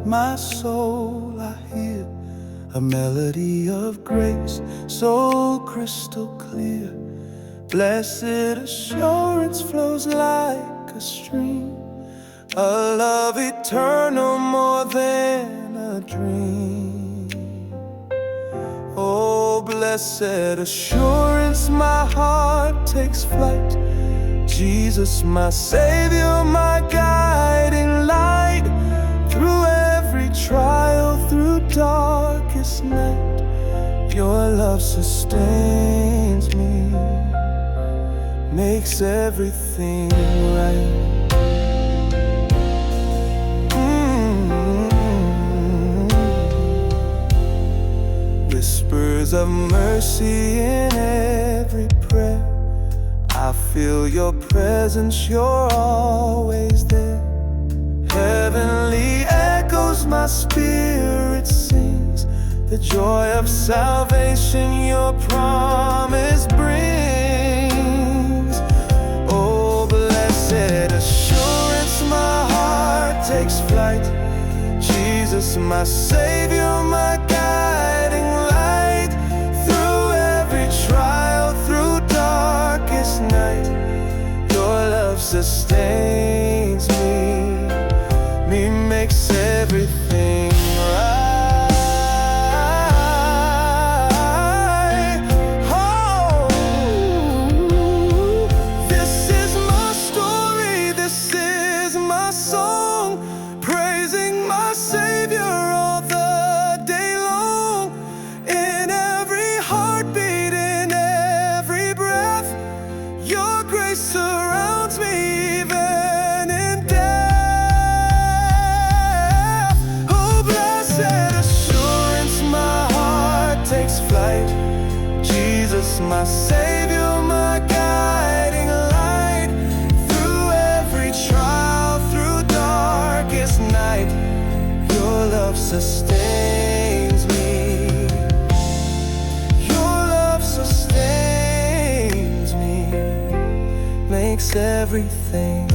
my soul I hear a melody of grace so crystal clear. Blessed assurance flows like a stream, a love eternal more than a dream. Oh, blessed assurance, my heart takes flight. Jesus, my Savior, my guiding light. Through every trial, through darkest night, your love sustains me, makes everything right. Whispers of mercy in every prayer. I feel your presence, you're always there. Heavenly echoes, my spirit sings the joy of salvation your promise brings. Oh, blessed assurance, my heart takes flight. Jesus, my Savior, my guiding light. Through every trial, through darkest night, your love sustains me makes everything right. Oh, this is my story, this is my song, praising my Savior all the day long. In every heartbeat, in every breath, your grace surrounds me even in death. Oh, blessed assurance, my heart takes flight. Jesus, my Savior, my guiding light. Through every trial, through darkest night, your love sustains me. Your love sustains me, makes everything